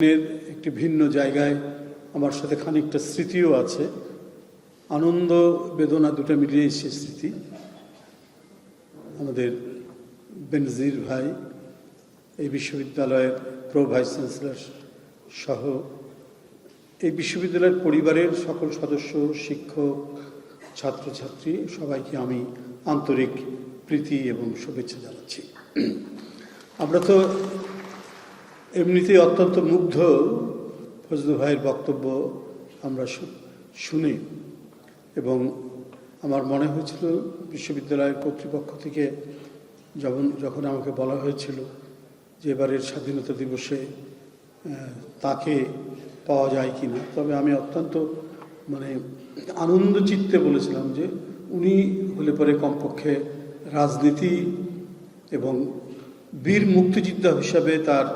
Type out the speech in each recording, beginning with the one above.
একটি ভিন্ন জায়গায় আমার সাথে খানিকটা স্মৃতিও আছে। আনন্দ বেদনা দুটো মিলিয়ে সে স্মৃতি। আমাদের বেনজির ভাই এই বিশ্ববিদ্যালয়ের প্রো ভাইস চ্যান্সেলর সহ এই বিশ্ববিদ্যালয়ের পরিবারের সকল সদস্য, শিক্ষক, ছাত্রছাত্রী সবাইকে আমি আন্তরিক প্রীতি এবং শুভেচ্ছা জানাচ্ছি। আমরা তো এমনিতেই অত্যন্ত মুগ্ধ ফজলু ভাইয়ের বক্তব্য আমরা শুনি, এবং আমার মনে হয়েছিল বিশ্ববিদ্যালয়ের কর্তৃপক্ষ থেকে যখন আমাকে বলা হয়েছিল যে এবারের স্বাধীনতা দিবসে তাকে পাওয়া যায় কি না, তবে আমি অত্যন্ত আনন্দ চিত্তে বলেছিলাম যে উনি হলে পরে কমপক্ষে রাজনীতি এবং বীর মুক্তিযোদ্ধা হিসাবে তার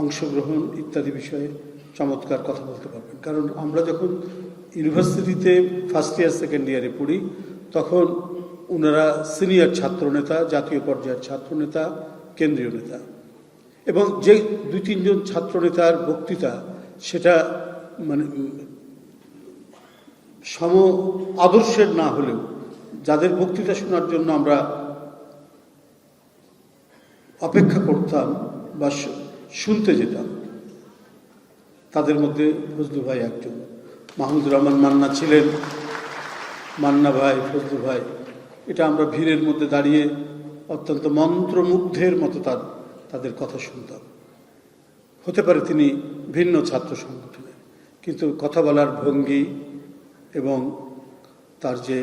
অংশগ্রহণ ইত্যাদি বিষয়ে চমৎকার কথা বলতে পারবেন। কারণ আমরা যখন ইউনিভার্সিটিতে ফার্স্ট ইয়ার সেকেন্ড ইয়ারে পড়ি তখন ওনারা সিনিয়র ছাত্রনেতা, জাতীয় পর্যায়ের ছাত্রনেতা, কেন্দ্রীয় নেতা, এবং যে দুই তিনজন ছাত্রনেতার বক্তৃতা সেটা সম আদর্শের না হলেও যাদের বক্তৃতা শোনার জন্য আমরা অপেক্ষা করতাম বা শুনতে যেতাম, তাদের মধ্যে ফজলু ভাই একজন। মাহমুদুর রহমান মান্না ছিলেন, মান্না ভাই, ফজলু ভাই, এটা আমরা ভিড়ের মধ্যে দাঁড়িয়ে অত্যন্ত মন্ত্রমুগ্ধের মতো তাদের কথা শুনতাম। হতে পারে তিনি ভিন্ন ছাত্র সংগঠনের, কিন্তু কথা বলার ভঙ্গি এবং তার যে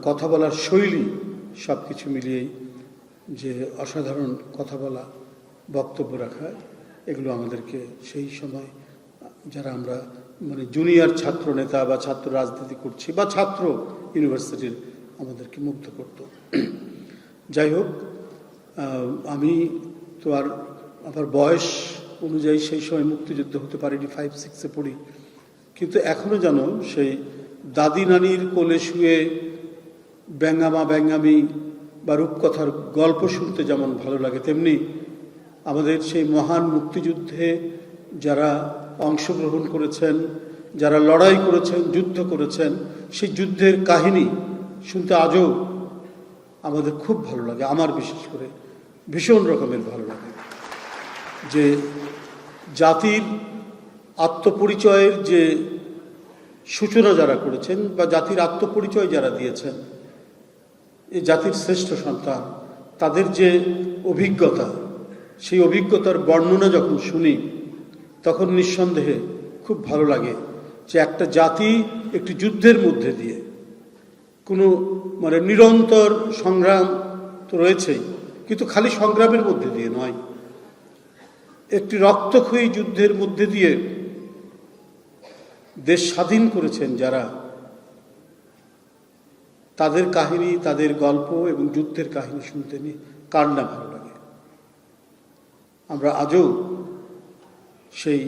কথা বলার শৈলী সব কিছু মিলিয়েই যে অসাধারণ কথা বলা, বক্তব্য রাখা, এগুলো আমাদেরকে সেই সময় যারা আমরা জুনিয়র ছাত্র নেতা বা ছাত্র রাজনীতি করছি বা ছাত্র ইউনিভার্সিটির, আমাদেরকে মুগ্ধ করত। যাই হোক, আমি তো আর আমার বয়স অনুযায়ী সেই সময় মুক্তিযুদ্ধ হতে পারিনি, 5-6-এ পড়ি, কিন্তু এখনো যেন সেই দাদি নানির কোলে শুয়ে ব্যঙ্গামা ব্যঙ্গামি বা রূপকথার গল্প শুনতে যেমন ভালো লাগে, তেমনি আমাদের সেই মহান মুক্তিযুদ্ধে যারা অংশগ্রহণ করেছেন, যারা লড়াই করেছেন, যুদ্ধ করেছেন, সেই যুদ্ধের কাহিনী শুনতে আজও আমাদের খুব ভালো লাগে। আমার বিশেষ করে ভীষণ রকমের ভালো লাগে যে জাতির আত্মপরিচয়ের যে সূচনা যারা করেছেন বা জাতির আত্মপরিচয় যারা দিয়েছেন, এই জাতির শ্রেষ্ঠ সন্তান, তাদের যে অভিজ্ঞতা, সেই অভিজ্ঞতার বর্ণনা যখন শুনি তখন নিঃসন্দেহে খুব ভালো লাগে যে একটা জাতি একটি যুদ্ধের মধ্যে দিয়ে, কোনো নিরন্তর সংগ্রাম তো রয়েছেই, কিন্তু খালি সংগ্রামের মধ্যে দিয়ে নয়, একটি রক্তক্ষয়ী যুদ্ধের মধ্যে দিয়ে দেশ স্বাধীন করেছেন যারা, তাদের কাহিনী, তাদের গল্প এবং যুদ্ধের কাহিনী শুনতে নিয়ে কার না ভালো লাগে। আমরা আজও সেই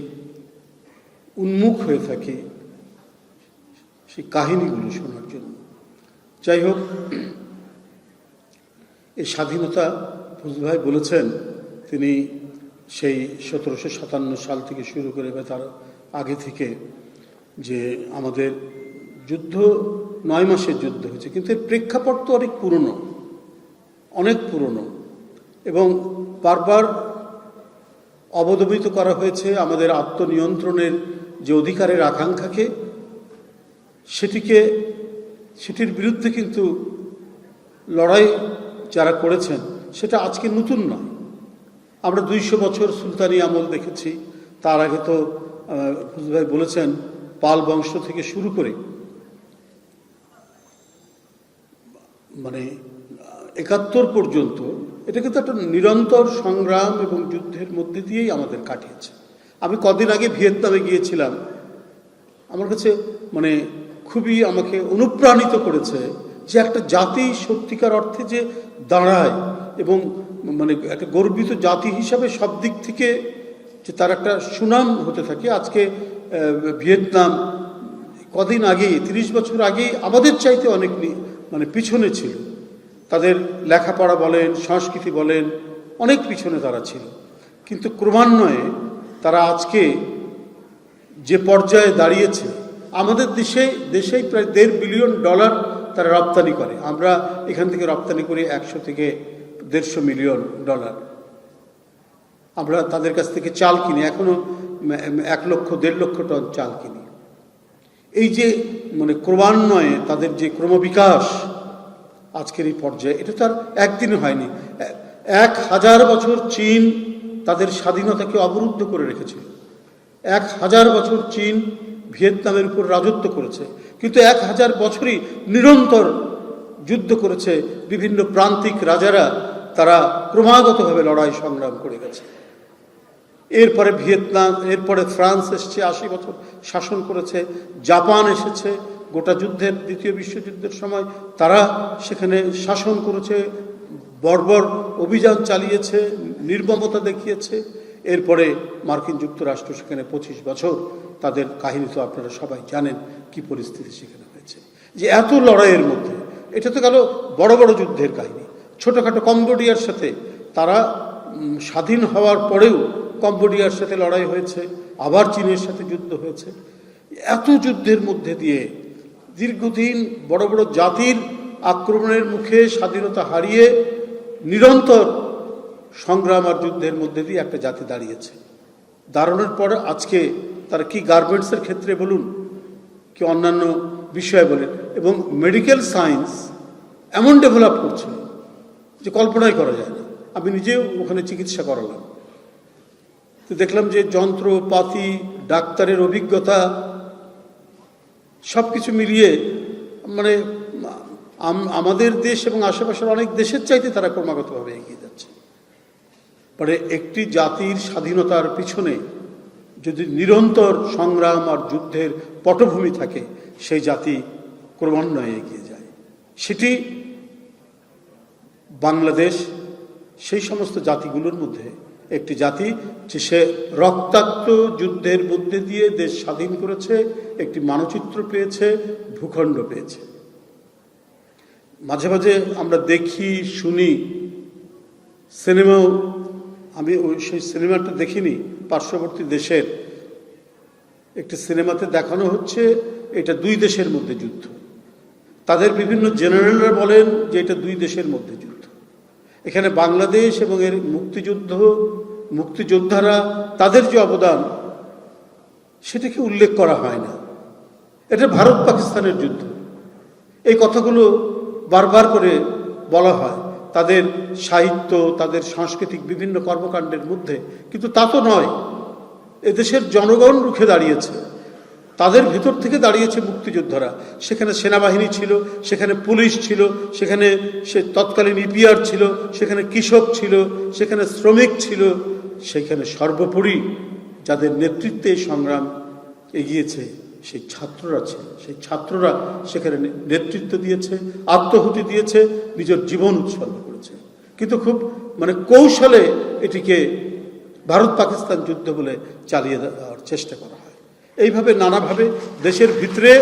উন্মুখ হয়ে থাকি সেই কাহিনীগুলো শোনার জন্য। যাই হোক, এই স্বাধীনতা ফজলু ভাই বলেছেন তিনি সেই 1757 সাল থেকে শুরু করে বা তার আগে থেকে যে আমাদের যুদ্ধ 9 মাসের যুদ্ধ হয়েছে, কিন্তু এর প্রেক্ষাপট তো অনেক পুরনো, অনেক পুরনো, এবং বারবার অবদমিত করা হয়েছে আমাদের আত্মনিয়ন্ত্রণের যে অধিকারের আকাঙ্ক্ষাকে, সেটির বিরুদ্ধে কিন্তু লড়াই যারা করেছেন সেটা আজকে নতুন নয়। আমরা 200 বছর সুলতানি আমল দেখেছি, তার আগে তো ফজলু ভাই বলেছেন পাল বংশ থেকে শুরু করে 71 পর্যন্ত এটা কিন্তু একটা নিরন্তর সংগ্রাম এবং যুদ্ধের মধ্যে দিয়েই আমাদের কাটিয়েছে। আমি কদিন আগে ভিয়েতনামে গিয়েছিলাম, আমার কাছে খুবই আমাকে অনুপ্রাণিত করেছে যে একটা জাতি সত্যিকার অর্থে যে দাঁড়ায় এবং একটা গর্বিত জাতি হিসাবে সব দিক থেকে যে তার একটা সুনাম হতে থাকে। আজকে ভিয়েতনাম কদিন আগেই, 30 বছর আগেই আমাদের চাইতে অনেক পিছনে ছিল, তাদের লেখাপড়া বলেন, সংস্কৃতি বলেন, অনেক পিছনে তারা ছিল, কিন্তু ক্রমান্বয়ে তারা আজকে যে পর্যায়ে দাঁড়িয়েছে, আমাদের দেশেই প্রায় $1.5 বিলিয়ন তারা রপ্তানি করে। আমরা এখান থেকে রপ্তানি করি 100 থেকে 150 মিলিয়ন ডলার। আমরা তাদের কাছ থেকে চাল কিনি, এখনো 1 লক্ষ 1.5 লক্ষ টন চাল কিনি। এই যে মানে ক্রমান্বয়ে তাদের যে ক্রমবিকাশ আজকের এই পর্যায়ে, এটা তো আর একদিনে হয়নি। 1000 বছর চীন তাদের স্বাধীনতাকে অবরুদ্ধ করে রেখেছিল। 1000 বছর চীন ভিয়েতনামের উপর রাজত্ব করেছে, কিন্তু 1000 বছরই নিরন্তর যুদ্ধ করেছে। বিভিন্ন প্রান্তিক রাজারা তারা ক্রমাগতভাবে লড়াই সংগ্রাম করে গেছে। এরপরে ভিয়েতনাম, এরপরে ফ্রান্স এসছে, 80 বছর শাসন করেছে। জাপান এসেছে, গোটা যুদ্ধের, দ্বিতীয় বিশ্বযুদ্ধের সময় তারা সেখানে শাসন করেছে, বর্বর অভিযান চালিয়েছে, নির্মমতা দেখিয়েছে। এরপরে মার্কিন যুক্তরাষ্ট্র সেখানে 25 বছর, তাদের কাহিনী তো আপনারা সবাই জানেন কি পরিস্থিতি সেখানে হয়েছে। যে এত লড়াইয়ের মধ্যে, এটা তো গেল বড় বড় যুদ্ধের কাহিনী। ছোটোখাটো কম্বোডিয়ার সাথে তারা স্বাধীন হওয়ার পরেও কম্বোডিয়ার সাথে লড়াই হয়েছে, আবার চীনের সাথে যুদ্ধ হয়েছে। এত যুদ্ধের মধ্যে দিয়ে দীর্ঘদিন বড় বড় জাতির আক্রমণের মুখে স্বাধীনতা হারিয়ে নিরন্তর সংগ্রাম আর যুদ্ধের মধ্যে দিয়ে একটা জাতি দাঁড়িয়েছে। দাঁড়ানোর পর আজকে তারা কি গার্মেন্টসের ক্ষেত্রে বলুন, কি অন্যান্য বিষয়ে বলেন, এবং মেডিকেল সায়েন্স এমন ডেভেলপ করছে যে কল্পনাই করা যায় না। আমি নিজেও ওখানে চিকিৎসা করালাম, তো দেখলাম যে যন্ত্রপাতি, ডাক্তারের অভিজ্ঞতা সব কিছু মিলিয়ে মানে আমাদের দেশ এবং আশেপাশের অনেক দেশের চাইতে তারা ক্রমাগতভাবে এগিয়ে যাচ্ছে। পরে একটি জাতির স্বাধীনতার পিছনে যদি নিরন্তর সংগ্রাম আর যুদ্ধের পটভূমি থাকে, সেই জাতি ক্রমান্বয়ে এগিয়ে যায়। সেটি বাংলাদেশ সেই সমস্ত জাতিগুলোর মধ্যে একটি জাতি, যে সে রক্তাক্ত যুদ্ধের মধ্যে দিয়ে দেশ স্বাধীন করেছে, একটি মানচিত্র পেয়েছে, ভূখণ্ড পেয়েছে। মাঝে মাঝে আমরা দেখি, শুনি, সিনেমাও, আমি সেই সিনেমাটা দেখিনি, পার্শ্ববর্তী দেশের একটি সিনেমাতে দেখানো হচ্ছে এটা 2 দেশের মধ্যে যুদ্ধ। তাদের বিভিন্ন জেনারেলরা বলেন যে এটা 2 দেশের মধ্যে যুদ্ধ। এখানে বাংলাদেশ এবং এর মুক্তিযোদ্ধারা, তাদের যে অবদান সেটাকে উল্লেখ করা হয় না। এটা ভারত পাকিস্তানের যুদ্ধ, এই কথাগুলো বারবার করে বলা হয় তাদের সাহিত্য, তাদের সাংস্কৃতিক বিভিন্ন কর্মকাণ্ডের মধ্যে, কিন্তু তা তো নয়। এদেশের জনগণ রুখে দাঁড়িয়েছে, তাদের ভিতর থেকে দাঁড়িয়েছে মুক্তিযোদ্ধারা। সেখানে সেনাবাহিনী ছিল, সেখানে পুলিশ ছিল, সেখানে তৎকালীন ইপিআর ছিল, সেখানে কৃষক ছিল, সেখানে শ্রমিক ছিল, সেখানে সর্বোপরি যাদের নেতৃত্বে সংগ্রাম এগিয়েছে সেই ছাত্ররা ছিল। সেই ছাত্ররা সেখানে নেতৃত্ব দিয়েছে, আত্মহুতি দিয়েছে, নিজের জীবন উৎসর্গ করেছে। কিন্তু খুব মানে কৌশলে এটিকে ভারত পাকিস্তান যুদ্ধ বলে চালিয়ে দেওয়ার চেষ্টা করা হয়। এইভাবে নানাভাবে দেশের ভিতরে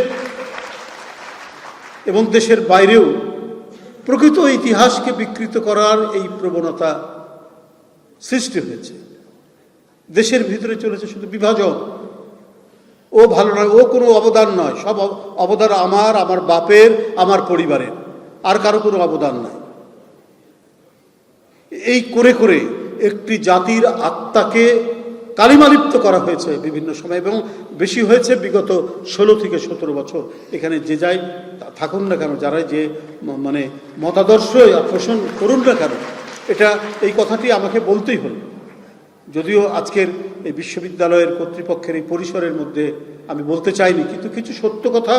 এবং দেশের বাইরেও প্রকৃত ইতিহাসকে বিকৃত করার এই প্রবণতা সৃষ্টি হয়েছে। দেশের ভিতরে চলেছে শুধু বিভাজন, ও ভালো নয়, ও কোনো অবদান নয়, সব অবদান আমার বাপের, আমার পরিবারের, আর কারো কোনো অবদান নাই। এই করে করে একটি জাতির আত্মাকে কালিমালিপ্ত করা হয়েছে বিভিন্ন সময়, এবং বেশি হয়েছে বিগত 16 থেকে 17 বছর। এখানে যে যাই থাকুন না কেন, যারা যে মানে মতাদর্শ পোষণ করুন না কেন, এই কথাটি আমাকে বলতেই হলো। যদিও আজকের এই বিশ্ববিদ্যালয়ের কর্তৃপক্ষের এই পরিসরের মধ্যে আমি বলতে চাইনি, কিন্তু কিছু সত্য কথা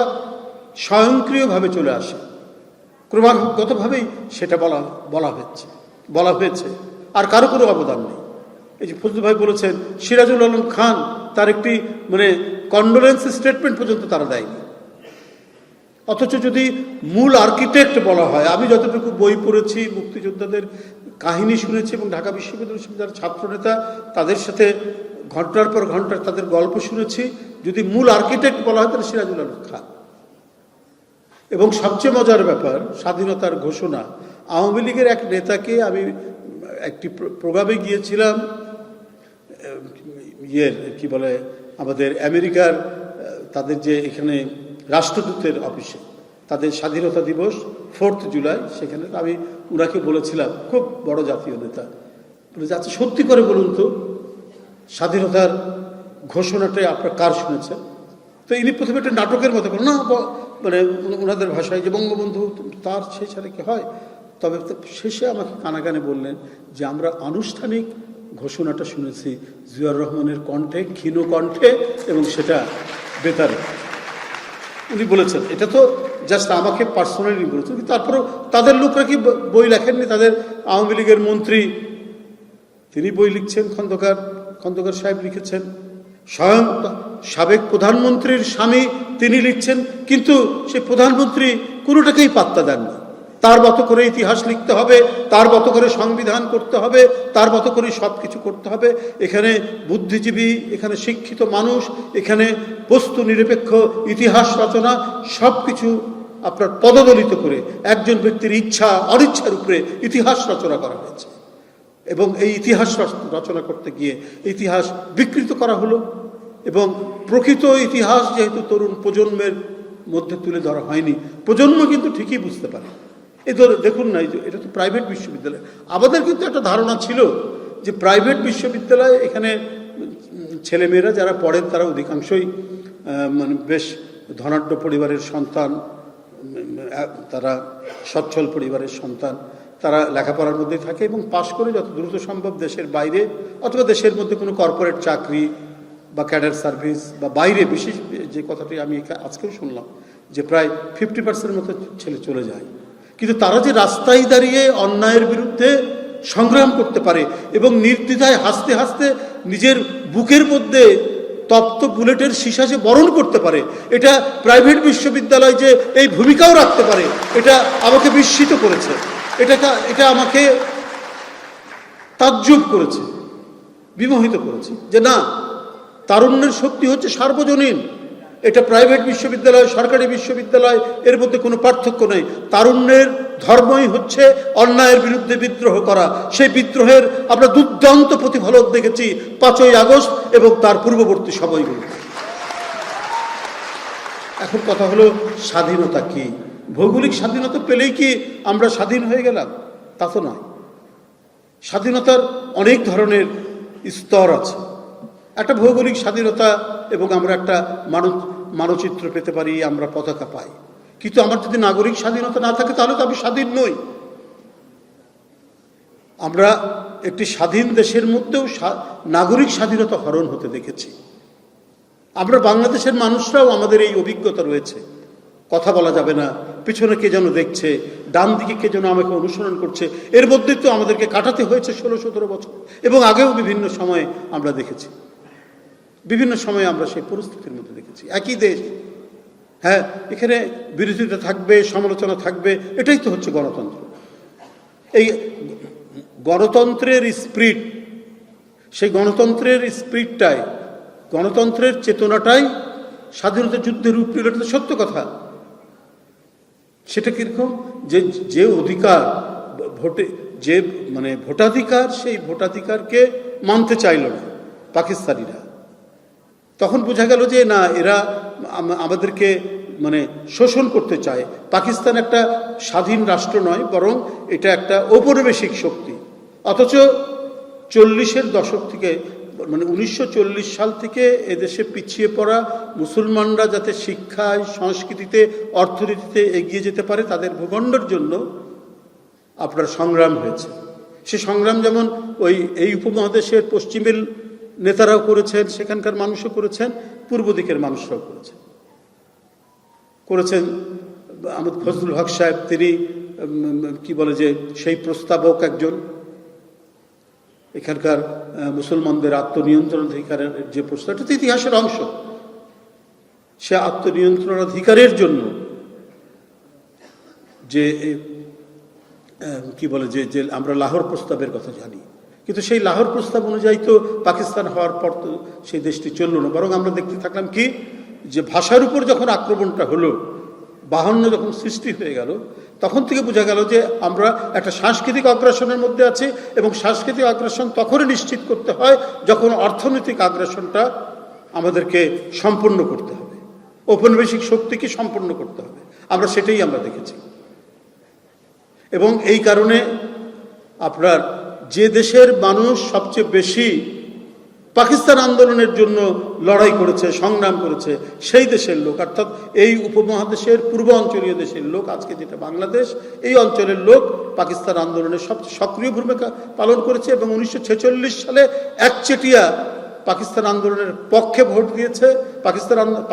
স্বয়ংক্রিয়ভাবে চলে আসে, ক্রমাগতভাবেই সেটা বলা হয়েছে, আর কারো কোনো অবদান নেই। এই যে ফজলু ভাই বলেছেন, সিরাজুল আলম খান তার একটি মানে কন্ডোলেন্স স্টেটমেন্ট পর্যন্ত তারা দেয়নি। অথচ যদি মূল আর্কিটেক্ট বলা হয়, আমি যতটুকু বই পড়েছি, মুক্তিযোদ্ধাদের কাহিনী শুনেছি এবং ঢাকা বিশ্ববিদ্যালয়ের যারা ছাত্রনেতা তাদের সাথে ঘন্টার পর ঘন্টা তাদের গল্প শুনেছি, যদি মূল আর্কিটেক্ট বলা হয় তাহলে সিরাজুল আলম খান। এবং সবচেয়ে মজার ব্যাপার, স্বাধীনতার ঘোষণা, আওয়ামী লীগের এক নেতাকে, আমি একটি প্রোগ্রামে গিয়েছিলাম কি বলে আমাদের আমেরিকার তাদের যে এখানে রাষ্ট্রদূতের অফিসে তাদের স্বাধীনতা দিবস 4 জুলাই, সেখানে আমি ওনাকে বলেছিলাম, খুব বড় জাতীয় নেতা, বলে যে আচ্ছা সত্যি করে বলুন তো স্বাধীনতার ঘোষণাটাই আপনার কার শুনেছেন? তো ইনি প্রথমে একটা নাটকের মতো বলেন, না মানে ওনাদের ভাষায় যে বঙ্গবন্ধু তার সেই ছাড়া কি হয়। তবে শেষে আমাকে কানে বললেন যে আমরা আনুষ্ঠানিক ঘোষণাটা শুনেছি জিয়াউর রহমানের কণ্ঠে, ক্ষীণ কণ্ঠে, এবং সেটা বেতারে উনি বলেছেন। এটা তো জাস্ট আমাকে পার্সোনালি বলেছেন, কিন্তু তারপরেও তাদের লোকরা কি বই লেখেননি? তাদের আওয়ামী লীগের মন্ত্রী তিনি বই লিখছেন, খন্দকার সাহেব লিখেছেন, স্বয়ং সাবেক প্রধানমন্ত্রীর স্বামী তিনি লিখছেন, কিন্তু সেই প্রধানমন্ত্রী কোনোটাকেই পাত্তা দেন না। তার মতো করে ইতিহাস লিখতে হবে, তার মতো করে সংবিধান করতে হবে, তার মতো করে সব কিছু করতে হবে। এখানে বুদ্ধিজীবী, এখানে শিক্ষিত মানুষ, এখানে বস্তু নিরপেক্ষ ইতিহাস রচনা সব কিছু আপনার পদদলিত করে একজন ব্যক্তির ইচ্ছা অনিচ্ছার উপরে ইতিহাস রচনা করা হয়েছে। এবং এই ইতিহাস রচনা করতে গিয়ে ইতিহাস বিকৃত করা হলো, এবং প্রকৃত ইতিহাস যেহেতু তরুণ প্রজন্মের মধ্যে তুলে ধরা হয়নি, প্রজন্ম কিন্তু ঠিকই বুঝতে পারে। এই ধর দেখুন না, এটা তো প্রাইভেট বিশ্ববিদ্যালয়। আমাদের কিন্তু একটা ধারণা ছিল যে প্রাইভেট বিশ্ববিদ্যালয়, এখানে ছেলেমেয়েরা যারা পড়েন তারা অধিকাংশই মানে বেশ ধনাঢ্য পরিবারের সন্তান, তারা সচ্ছল পরিবারের সন্তান, তারা লেখাপড়ার মধ্যে থাকে এবং পাশ করে যত দ্রুত সম্ভব দেশের বাইরে অথবা দেশের মধ্যে কোনো কর্পোরেট চাকরি বা ক্যাডার সার্ভিস বা বাইরে, বিশেষ যে কথাটি আমি আজকেও শুনলাম যে প্রায় 50% মতো ছেলে চলে যায়। কিন্তু তারা যে রাস্তায় দাঁড়িয়ে অন্যায়ের বিরুদ্ধে সংগ্রাম করতে পারে এবং নির্দ্বিধায় হাসতে হাসতে নিজের বুকের মধ্যে তপ্ত বুলেটের সীসা যে বরণ করতে পারে, এটা প্রাইভেট বিশ্ববিদ্যালয় যে এই ভূমিকাও রাখতে পারে, এটা আমাকে বিস্মিত করেছে। এটা আমাকে তাজ্জুব করেছে, বিমোহিত করেছে যে না, তারুণ্যের শক্তি হচ্ছে সার্বজনীন। এটা প্রাইভেট বিশ্ববিদ্যালয়, সরকারি বিশ্ববিদ্যালয়, এর মধ্যে কোনো পার্থক্য নেই। তারুণ্যের ধর্মই হচ্ছে অন্যায়ের বিরুদ্ধে বিদ্রোহ করা। সেই বিদ্রোহের আমরা দুর্দান্ত প্রতিফলন দেখেছি 5ই আগস্ট এবং তার পূর্ববর্তী সময়গুলো। এখন কথা হলো স্বাধীনতা কি? ভৌগোলিক স্বাধীনতা পেলেই কি আমরা স্বাধীন হয়ে গেলাম? তা তো নয়। স্বাধীনতার অনেক ধরনের স্তর আছে। একটা ভৌগোলিক স্বাধীনতা এবং আমরা একটা মানচিত্র পেতে পারি, আমরা পতাকা পাই, কিন্তু আমার যদি নাগরিক স্বাধীনতা না থাকে তাহলে তো আমি স্বাধীন নই। আমরা একটি স্বাধীন দেশের মধ্যেও নাগরিক স্বাধীনতা হরণ হতে দেখেছি। আমরা বাংলাদেশের মানুষরাও আমাদের এই অভিজ্ঞতা রয়েছে। কথা বলা যাবে না, পিছনে কে যেন দেখছে, ডান দিকে কে যেন আমাকে অনুসরণ করছে, এর মধ্যে তো আমাদেরকে কাটাতে হয়েছে 16-17 বছর, এবং আগেও বিভিন্ন সময়ে আমরা দেখেছি, বিভিন্ন সময়ে আমরা সেই পরিস্থিতির মধ্যে দেখেছি। একই দেশ, হ্যাঁ, এখানে বিরোধিতা থাকবে, সমালোচনা থাকবে, এটাই তো হচ্ছে গণতন্ত্র। এই গণতন্ত্রের স্পিরিট, সেই গণতন্ত্রের স্পিরিটটাই, গণতন্ত্রের চেতনাটাই স্বাধীনতা যুদ্ধের রূপ নিল। এটা তো সত্য কথা। সেটা কিরকম? যে অধিকার ভোটে, যে মানে ভোটাধিকার, সেই ভোটাধিকারকে মানতে চাইল না পাকিস্তানিরা। তখন বোঝা গেল যে না, এরা আমাদেরকে মানে শোষণ করতে চায়। পাকিস্তান একটা স্বাধীন রাষ্ট্র নয়, বরং এটা একটা ঔপনিবেশিক শক্তি। অথচ 40-এর দশক থেকে, মানে 1940 সাল থেকে এদেশে পিছিয়ে পড়া মুসলমানরা যাতে শিক্ষায়, সংস্কৃতিতে, অর্থনীতিতে এগিয়ে যেতে পারে, তাদের ভূখণ্ডের জন্য আপনার সংগ্রাম হয়েছে। সে সংগ্রাম যেমন এই উপমহাদেশের পশ্চিমের নেতারাও করেছেন, সেখানকার মানুষও করেছেন, পূর্ব দিকের মানুষরাও করেছেন। আহমদ ফজলুল হক সাহেব, তিনি কি বলে যে সেই প্রস্তাবক একজন। এখানকার মুসলমানদের আত্মনিয়ন্ত্রণাধিকারের যে প্রস্তাব, এটা তো ইতিহাসের অংশ। সে আত্মনিয়ন্ত্রণাধিকারের জন্য যে কি বলে যে আমরা লাহোর প্রস্তাবের কথা জানি, কিন্তু সেই লাহোর প্রস্তাব অনুযায়ী তো পাকিস্তান হওয়ার পর তো সেই দেশটি চলল না। বরং আমরা দেখতে থাকলাম কি, যে ভাষার উপর যখন আক্রমণটা হলো, 52 যখন সৃষ্টি হয়ে গেল, তখন থেকে বোঝা গেল যে আমরা একটা সাংস্কৃতিক অগ্রাসনের মধ্যে আছি, এবং সাংস্কৃতিক অগ্রাসন তখনই নিশ্চিত করতে হয় যখন অর্থনৈতিক আগ্রাসনটা আমাদেরকে সম্পন্ন করতে হবে, ঔপনিবেশিক শক্তিকে সম্পন্ন করতে হবে। সেটাই আমরা দেখেছি। এবং এই কারণে আপনার যে দেশের মানুষ সবচেয়ে বেশি পাকিস্তান আন্দোলনের জন্য লড়াই করেছে, সংগ্রাম করেছে, সেই দেশের লোক, অর্থাৎ এই উপমহাদেশের পূর্ব অঞ্চলীয় দেশের লোক, আজকে যেটা বাংলাদেশ, এই অঞ্চলের লোক পাকিস্তান আন্দোলনের সবচেয়ে সক্রিয় ভূমিকা পালন করেছে, এবং 1946 সালে একচেটিয়া পাকিস্তান আন্দোলনের পক্ষে ভোট দিয়েছে,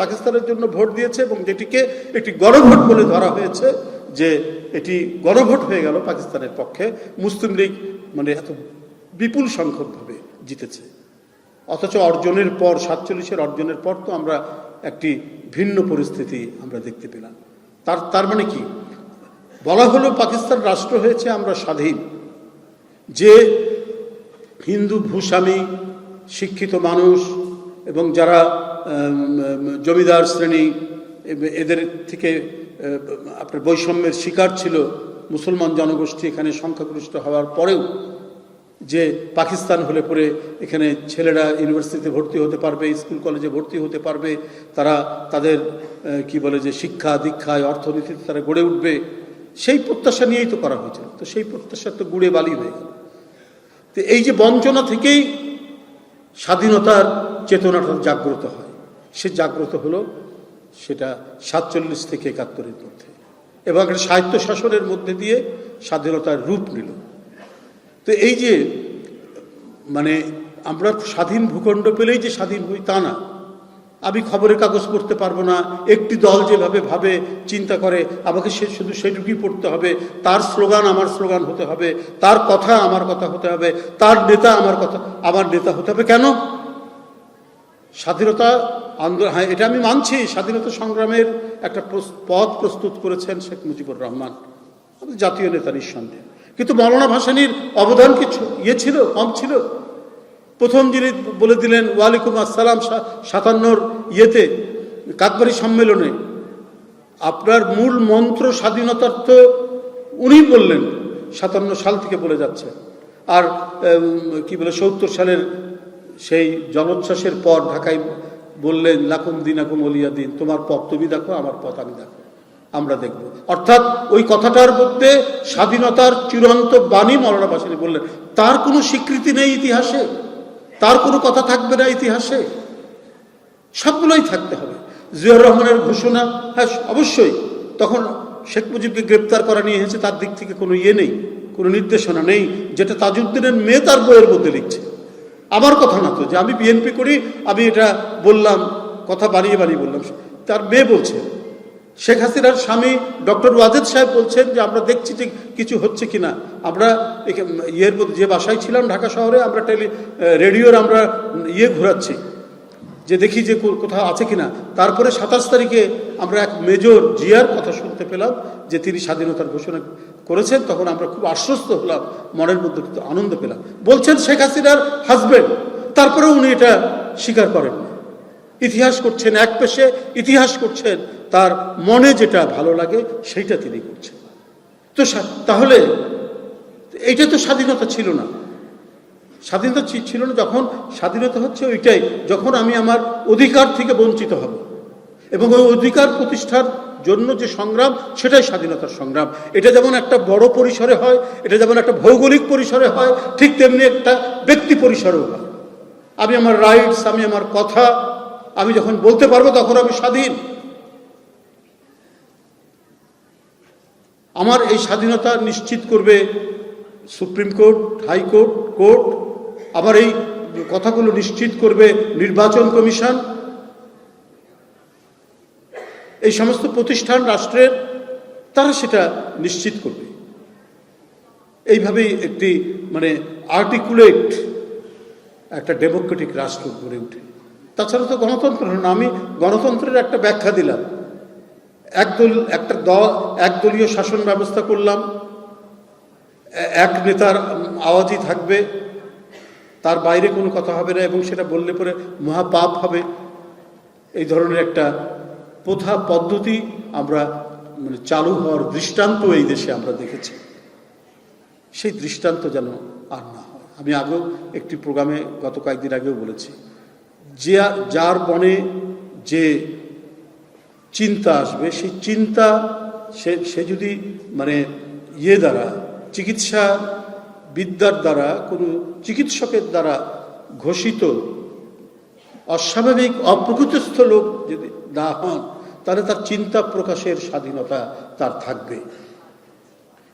পাকিস্তানের জন্য ভোট দিয়েছে, এবং যেটিকে একটি গণভোট বলে ধরা হয়েছে, যে এটি গণভোট হয়ে গেল পাকিস্তানের পক্ষে। মুসলিম লীগ এত বিপুল সংখ্যকভাবে জিতেছে। অথচ অর্জনের পর, 47-এর অর্জনের পর তো আমরা একটি ভিন্ন পরিস্থিতি আমরা দেখতে পেলাম। তার মানে কি বলা হলো, পাকিস্তান রাষ্ট্র হয়েছে, আমরা স্বাধীন। যে হিন্দু ভূস্বামী শিক্ষিত মানুষ এবং যারা জমিদার শ্রেণী, এদের থেকে আপনার বৈষম্যের শিকার ছিল মুসলমান জনগোষ্ঠী এখানে সংখ্যাগরিষ্ঠ হওয়ার পরেও, যে পাকিস্তান হলে পরে এখানে ছেলেরা ইউনিভার্সিটিতে ভর্তি হতে পারবে, স্কুল কলেজে ভর্তি হতে পারবে, তারা তাদের যে শিক্ষা দীক্ষায়, অর্থনীতিতে তারা গড়ে উঠবে, সেই প্রত্যাশা নিয়েই তো করা হয়েছিল। তো সেই প্রত্যাশা তো গুড়ে বালি হয়ে গেল। তো এই যে বঞ্চনা থেকেই স্বাধীনতার চেতনাটা জাগ্রত হয়, সে জাগ্রত হলো সেটা 47 থেকে 71-এর মধ্যে, এবং একটা সাহিত্য শাসনের মধ্যে দিয়ে স্বাধীনতার রূপ নিল। তো এই যে আমরা স্বাধীন ভূখণ্ড পেলেই যে স্বাধীন হই তা না। আমি খবরের কাগজ পড়তে পারবো না, একটি দল যেভাবে ভাবে চিন্তা করে আমাকে শুধু সেটুকুই পড়তে হবে, তার স্লোগান আমার স্লোগান হতে হবে, তার কথা আমার কথা হতে হবে, তার নেতা আমার নেতা হতে হবে। কেন? স্বাধীনতা আন্দোলন, হ্যাঁ এটা আমি মানছি, স্বাধীনতা সংগ্রামের একটা পথ প্রস্তুত করেছেন শেখ মুজিবুর রহমান, আমাদের জাতীয় নেতা নিঃসন্দেহে। কিন্তু মৌলানা ভাসানীর অবদান কিছু ছিল, কম ছিল? প্রথম যিনি বলে দিলেন ওয়ালাইকুম আসসালাম 57-র কাকবারি সম্মেলনে, আপনার মূল মন্ত্র স্বাধীনতার, তো উনি বললেন, 57 সাল থেকে বলে যাচ্ছে। আর 70 সালের সেই জলোচ্ছ্বাসের পর ঢাকায় বললেন লাকুম দিনাকুম ওলিয়া দিন, তোমার পথ তুমি দেখো, আমার পথ আমি দেখো, আমরা দেখব। অর্থাৎ ওই কথাটার মধ্যে স্বাধীনতার চূড়ান্ত বাণী মৌলানা ভাসানী বললেন। তার কোনো স্বীকৃতি নেই ইতিহাসে, তার কোনো কথা থাকবে না ইতিহাসে, সবগুলোই থাকতে হবে। জিয়াউর রহমানের ঘোষণা, হ্যাঁ অবশ্যই, তখন শেখ মুজিবকে গ্রেপ্তার করা নিয়ে এসেছে, তার দিক থেকে কোনো নেই, কোনো নির্দেশনা নেই, যেটা তাজউদ্দিনের মেয়ে তার বইয়ের মধ্যে লিখছে। আমার কথা না তো, যে আমি বিএনপি করি, আমি এটা বললাম, কথা বাড়িয়ে বললাম, তার মেয়ে বলছে। শেখ হাসিনার স্বামী ডক্টর ওয়াজেদ সাহেব বলছেন যে আমরা দেখছি যে কিছু হচ্ছে কিনা। আমরা যে বাসায় ছিলাম ঢাকা শহরে, আমরা রেডিওর আমরা ঘোরাচ্ছি, যে দেখি যে কোথাও আছে কিনা। তারপরে 27 তারিখে আমরা এক মেজর জিয়ার কথা শুনতে পেলাম যে তিনি স্বাধীনতার ঘোষণা করেছেন। তখন আমরা খুব আশ্বস্ত হলাম, মনের মধ্যে কিন্তু আনন্দ পেলাম। বলছেন শেখ হাসিনার হাজবেন্ড, তারপরেও উনি এটা স্বীকার করেন, ইতিহাস করছেন, এক পেশে ইতিহাস করছেন, তার মনে যেটা ভালো লাগে সেইটা তিনি করছেন। তো তাহলে এইটা তো স্বাধীনতা ছিল না। স্বাধীনতা ছিল না যখন, স্বাধীনতা হচ্ছে ওইটাই যখন আমি আমার অধিকার থেকে বঞ্চিত হব, এবং ওই অধিকার প্রতিষ্ঠার জন্য যে সংগ্রাম, সেটাই স্বাধীনতার সংগ্রাম। এটা যেমন একটা বড় পরিসরে হয়, এটা যেমন একটা ভৌগোলিক পরিসরে হয়, ঠিক তেমনি একটা ব্যক্তি পরিসরেও হয়। আমি আমার রাইটস, আমি আমার কথা আমি যখন বলতে পারবো, তখন আমি স্বাধীন। আমার এই স্বাধীনতা নিশ্চিত করবে সুপ্রিম কোর্ট, হাইকোর্ট, কোর্ট। আমার এই কথাগুলো নিশ্চিত করবে নির্বাচন কমিশন। এই সমস্ত প্রতিষ্ঠান রাষ্ট্রের, তারা সেটা নিশ্চিত করবে। এইভাবেই একটি আর্টিকুলেট একটা ডেমোক্রেটিক রাষ্ট্র গড়ে ওঠে। তাছাড়া তো গণতন্ত্র না। আমি গণতন্ত্রের একটা ব্যাখ্যা দিলাম, একদলীয় শাসন ব্যবস্থা করলাম, এক নেতার আওয়াজই থাকবে, তার বাইরে কোনো কথা হবে না, এবং সেটা বললে পরে মহাপাপ হবে। এই ধরনের একটা প্রথা পদ্ধতি আমরা মানে চালু হওয়ার দৃষ্টান্ত এই দেশে আমরা দেখেছি। সেই দৃষ্টান্ত যেন আর না হয়। আমি আগেও একটি প্রোগ্রামে গত কয়েকদিন আগেও বলেছি, যে যার মনে যে চিন্তা আসবে, সেই চিন্তা সে যদি মানে দ্বারা, চিকিৎসা বিদ্যার দ্বারা, কোনো চিকিৎসকের দ্বারা ঘোষিত অস্বাভাবিক অপ্রকৃতস্থ লোক যদি না হন, তাহলে তার চিন্তা প্রকাশের স্বাধীনতা তার থাকবে।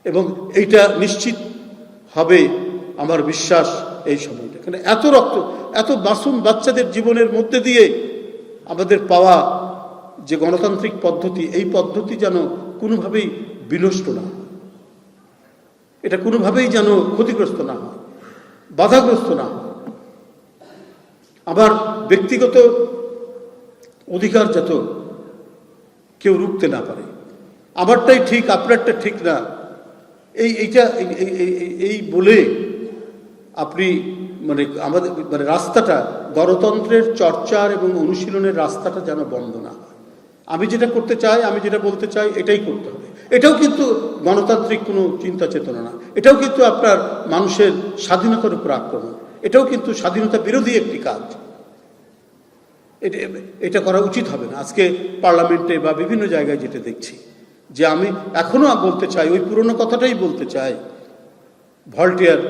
এবং এইটা নিশ্চিত হবে আমার বিশ্বাস এই সময়টা। কারণ এত মাসুম বাচ্চাদের জীবনের মধ্যে দিয়ে আমাদের পাওয়া যে গণতান্ত্রিক পদ্ধতি, এই পদ্ধতি যেন কোনোভাবেই বিনষ্ট না হয়, এটা কোনোভাবেই যেন ক্ষতিগ্রস্ত না হয়, বাধাগ্রস্ত না হয়। আবার ব্যক্তিগত অধিকার যত কেউ রুখতে না পারে, আমারটাই ঠিক আপনারটা ঠিক না, এই বলে আপনি মানে আমাদের মানে রাস্তাটা, গণতন্ত্রের চর্চার এবং অনুশীলনের রাস্তাটা যেন বন্ধ না হয়। আমি যেটা করতে চাই, আমি যেটা বলতে চাই, এটাই করতে হবে। এটাও কিন্তু গণতান্ত্রিক কোনো চিন্তা চেতনা না, এটাও কিন্তু আপনার মানুষের স্বাধীনতার উপর আক্রমণ, এটাও কিন্তু স্বাধীনতা বিরোধী একটি কাজ। এটা করা উচিত হবে না। আজকে পার্লামেন্টে বা বিভিন্ন জায়গায় যেটা দেখছি, যে আমি এখনো বলতে চাই, ওই পুরনো কথাটাই বলতে চাই, ভল্টিয়ার,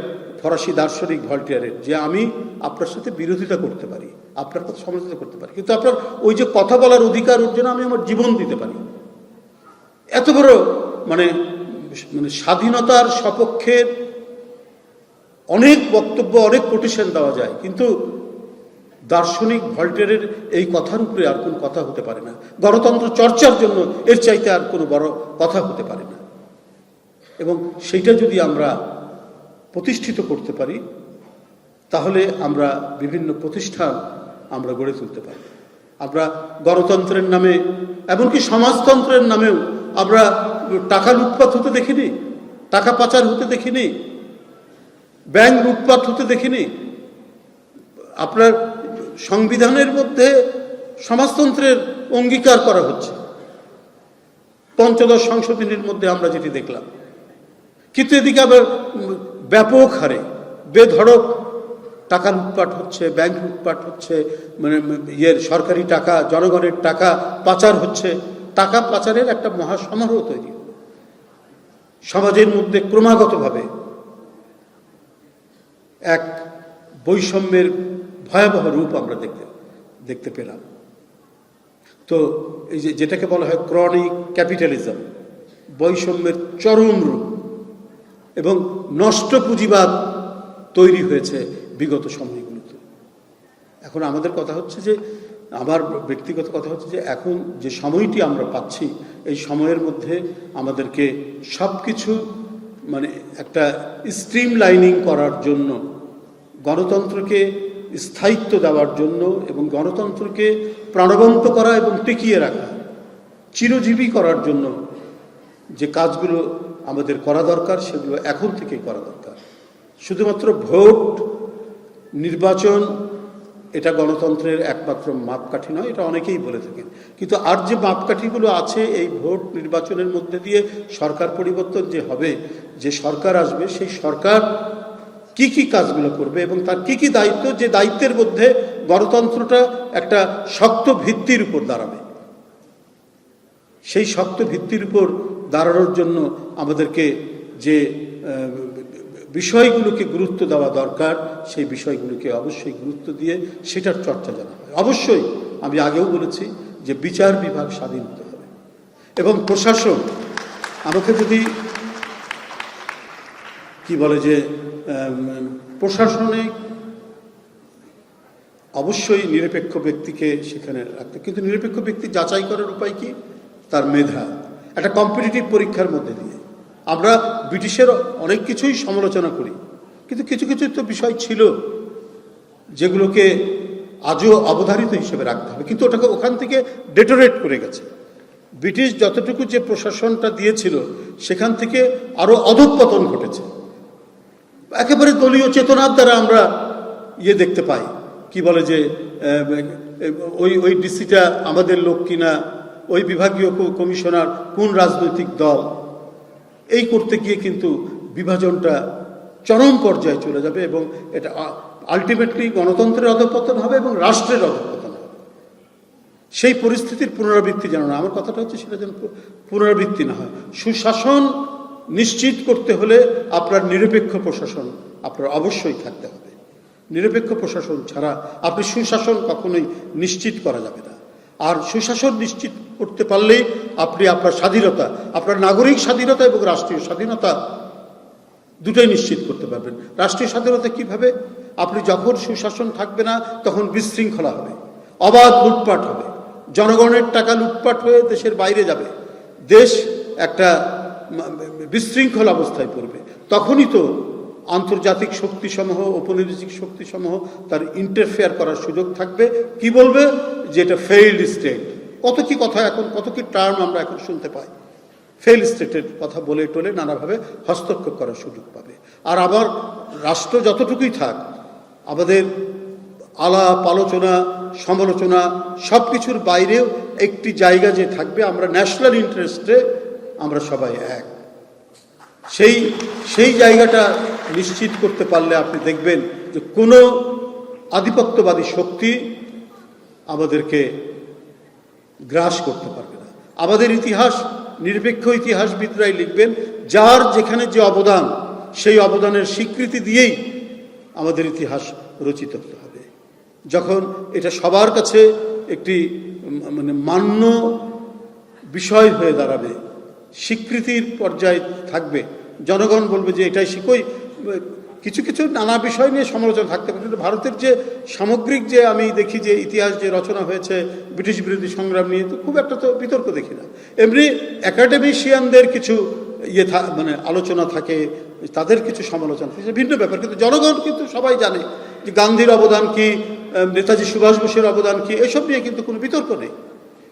ফরাসি দার্শনিক ভল্টিয়ারের, যে আমি আপনার সাথে বিরোধিতা করতে পারি, আপনার কথা সমালোচনা করতে পারি, কিন্তু আপনার ওই যে কথা বলার অধিকার, ওর জন্য আমি আমার জীবন দিতে পারি। এত বড় মানে মানে স্বাধীনতার সপক্ষের অনেক বক্তব্য, অনেক কোটেশন দেওয়া যায়, কিন্তু দার্শনিক ভল্টেয়ারের এই কথার উপরে আর কোনো কথা হতে পারে না। গণতন্ত্র চর্চার জন্য এর চাইতে আর কোনো বড় কথা হতে পারে না। এবং সেইটা যদি আমরা প্রতিষ্ঠিত করতে পারি, তাহলে আমরা বিভিন্ন প্রতিষ্ঠান আমরা গড়ে তুলতে পারি। আমরা গণতন্ত্রের নামে, এমনকি সমাজতন্ত্রের নামেও আমরা টাকা লুটপাট হতে দেখিনি, টাকা পাচার হতে দেখিনি, ব্যাংক লুটপাট হতে দেখিনি। আপনার সংবিধানের মধ্যে সমাজতন্ত্রের অঙ্গীকার করা হচ্ছে, পঞ্চদশ সংশোধনীর মধ্যে আমরা যেটি দেখলাম। কিন্তু এদিকে আবার ব্যাপক হারে বেধড়ক টাকা লুটপাট হচ্ছে, ব্যাংক লুটপাট হচ্ছে, মানে সরকারি টাকা, জনগণের টাকা পাচার হচ্ছে। টাকা পাচারের একটা মহাসমারোহ তৈরি হলো সমাজের মধ্যে। ক্রমাগতভাবে এক বৈষম্যের ভয়াবহ রূপ আমরা দেখতে পেলাম। তো এই যেটাকে বলা হয় ক্রনিক ক্যাপিটালিজম, বৈষম্যের চরম রূপ এবং নষ্ট পুঁজিবাদ তৈরি হয়েছে বিগত সময়গুলোতে। এখন আমাদের কথা হচ্ছে যে, আমার ব্যক্তিগত কথা হচ্ছে যে, এখন যে সময়টি আমরা পাচ্ছি, এই সময়ের মধ্যে আমাদেরকে সব কিছু মানে একটা স্ট্রিম লাইনিং করার জন্য, গণতন্ত্রকে স্থায়িত্ব দেওয়ার জন্য এবং গণতন্ত্রকে প্রাণবন্ত করা এবং টিকিয়ে রাখা, চিরজীবী করার জন্য যে কাজগুলো আমাদের করা দরকার, সেগুলো এখন থেকেই করা দরকার। শুধুমাত্র ভোট, নির্বাচন এটা গণতন্ত্রের একমাত্র মাপকাঠি নয়, এটা অনেকেই বলে থাকেন। কিন্তু আর যে মাপকাঠিগুলো আছে, এই ভোট নির্বাচনের মধ্যে দিয়ে সরকার পরিবর্তন যে হবে, যে সরকার আসবে, সেই সরকার কি কি কাজগুলো করবে এবং তার কি কি দায়িত্ব, যে দায়িত্বের মধ্যে গণতন্ত্রটা একটা শক্ত ভিত্তির উপর দাঁড়াবে। সেই শক্ত ভিত্তির উপর দাঁড়ানোর জন্য আমাদেরকে যে বিষয়গুলোকে গুরুত্ব দেওয়া দরকার, সেই বিষয়গুলোকে অবশ্যই গুরুত্ব দিয়ে সেটার চর্চা জানা হয়। অবশ্যই আমি আগেও বলেছি যে বিচার বিভাগ স্বাধীন হতে হবে এবং প্রশাসন, আমাকে যদি কি বলে যে প্রশাসনে অবশ্যই নিরপেক্ষ ব্যক্তিকে সেখানে রাখতে, কিন্তু নিরপেক্ষ ব্যক্তি যাচাই করার উপায় কি? তার মেধা। একটা কম্পিটিটিভ পরীক্ষার মধ্যে দিয়ে আমরা ব্রিটিশের অনেক কিছুই সমালোচনা করি, কিন্তু কিছু কিছু তো বিষয় ছিল যেগুলোকে আজও অবধারিত হিসেবে রাখতে হবে, কিন্তু ওটাকে ওখান থেকে ডেটোরেট করে গেছে। ব্রিটিশ যতটুকু যে প্রশাসনটা দিয়েছিল, সেখান থেকে আরও অধঃপতন ঘটেছে। একেবারে দলীয় চেতনার দ্বারা আমরা দেখতে পাই, কি বলে যে ওই ডিসিটা আমাদের লোক কিনা, ওই বিভাগীয় কমিশনার কোন রাজনৈতিক দল, এই করতে গিয়ে কিন্তু বিভাজনটা চরম পর্যায়ে চলে যাবে এবং এটা আলটিমেটলি গণতন্ত্রের অধঃপতন হবে এবং রাষ্ট্রের অধঃপতন হবে। সেই পরিস্থিতির পুনরাবৃত্তি যেন না, আমার কথাটা হচ্ছে সেটা যেন পুনরাবৃত্তি না হয়। সুশাসন নিশ্চিত করতে হলে আপনার নিরপেক্ষ প্রশাসন আপনার অবশ্যই থাকতে হবে। নিরপেক্ষ প্রশাসন ছাড়া আপনি সুশাসন কখনোই নিশ্চিত করা যাবে না। আর সুশাসন নিশ্চিত করতে পারলেই আপনি আপনার স্বাধীনতা, আপনার নাগরিক স্বাধীনতা এবং রাষ্ট্রীয় স্বাধীনতা দুটোই নিশ্চিত করতে পারবেন। রাষ্ট্রীয় স্বাধীনতা কিভাবে? আপনি যখন সুশাসন থাকবে না তখন বিশৃঙ্খলা হবে, অবাধ লুটপাট হবে, জনগণের টাকা লুটপাট হয়ে দেশের বাইরে যাবে, দেশ একটা বিশৃঙ্খল অবস্থায় পড়বে। তখনই তো আন্তর্জাতিক শক্তিসমূহ, ঔপনিবেশিক শক্তিসমূহ তার ইন্টারফেয়ার করার সুযোগ থাকবে। কি বলবে? যে এটা ফেইল্ড স্টেট। কত কি কথা এখন, কত কি টার্ম আমরা এখন শুনতে পাই। ফেইল্ড স্টেটের কথা বলে টলে নানাভাবে হস্তক্ষেপ করার সুযোগ পাবে। আর আবার রাষ্ট্র যতটুকুই থাক, আমাদের আলাপ আলোচনা সমালোচনা সব কিছুর বাইরেও একটি জায়গা যে থাকবে, আমরা ন্যাশনাল ইন্টারেস্টে আমরা সবাই এক। সেই জায়গাটা নিশ্চিত করতে পারলে আপনি দেখবেন যে কোনো আধিপত্যবাদী শক্তি আমাদেরকে গ্রাস করতে পারবে না। আমাদের ইতিহাস নিরপেক্ষ ইতিহাসবিদরাই লিখবেন, যার যেখানে যে অবদান, সেই অবদানের স্বীকৃতি দিয়েই আমাদের ইতিহাস রচিত হতে হবে। যখন এটা সবার কাছে একটি মান্য বিষয় হয়ে দাঁড়াবে, স্বীকৃতির পর্যায়ে থাকবে, জনগণ বলবে যে এটাই শিখই। কিছু কিছু নানা বিষয় নিয়ে সমালোচনা থাকতে পারে, কিন্তু ভারতের যে সামগ্রিক যে আমি দেখি যে ইতিহাস যে রচনা হয়েছে ব্রিটিশ বিরোধী সংগ্রাম নিয়ে, তো খুব একটা তো বিতর্ক দেখি না। এমনি একাডেমিশিয়ানদের কিছু আলোচনা থাকে, তাদের কিছু সমালোচনা থাকে, ভিন্ন ব্যাপার। কিন্তু জনগণ কিন্তু সবাই জানে যে গান্ধীর অবদান কি, নেতাজি সুভাষ বোসের অবদান কি, এসব নিয়ে কিন্তু কোনো বিতর্ক নেই।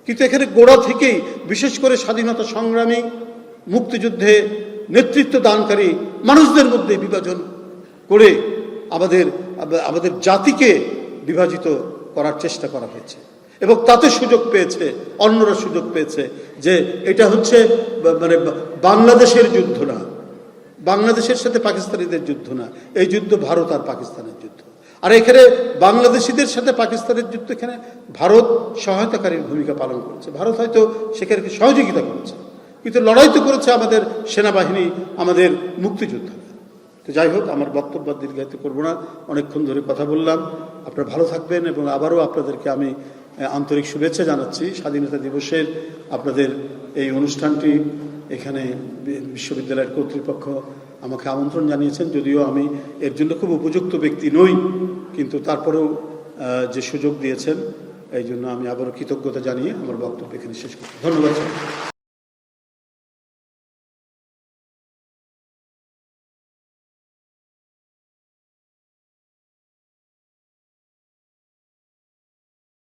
কিন্তু এখানে গোড়া থেকেই বিশেষ করে স্বাধীনতা সংগ্রামী, মুক্তিযুদ্ধে নেতৃত্ব দানকারী মানুষদের মধ্যে বিভাজন করে আমাদের জাতিকে বিভাজিত করার চেষ্টা করা হয়েছে এবং তাতে সুযোগ পেয়েছে, অন্যরা সুযোগ পেয়েছে যে এটা হচ্ছে বাংলাদেশের যুদ্ধ না, বাংলাদেশের সাথে পাকিস্তানিদের যুদ্ধ না, এই যুদ্ধ ভারত আর পাকিস্তানের যুদ্ধ। আর এখানে বাংলাদেশিদের সাথে পাকিস্তানের যুদ্ধ, এখানে ভারত সহায়তাকারীর ভূমিকা পালন করেছে। ভারত হয়তো সেখানে সহযোগিতা করেছে, কিন্তু লড়াই তো করেছে আমাদের সেনাবাহিনী, আমাদের মুক্তিযোদ্ধা। তো যাই হোক, আমার বক্তব্য দীর্ঘায়িত করব না, অনেকক্ষণ ধরে কথা বললাম। আপনারা ভালো থাকবেন এবং আবারও আপনাদেরকে আমি আন্তরিক শুভেচ্ছা জানাচ্ছি স্বাধীনতা দিবসের। আপনাদের এই অনুষ্ঠানটি এখানে বিশ্ববিদ্যালয়ের কর্তৃপক্ষ আমাকে আমন্ত্রণ জানিয়েছেন, যদিও আমি এর জন্য খুব উপযুক্ত ব্যক্তি নই, কিন্তু তারপরেও যে সুযোগ দিয়েছেন এই জন্য আমি আবারও কৃতজ্ঞতা জানিয়ে আমার বক্তব্য এখানে শেষ করছি। ধন্যবাদ।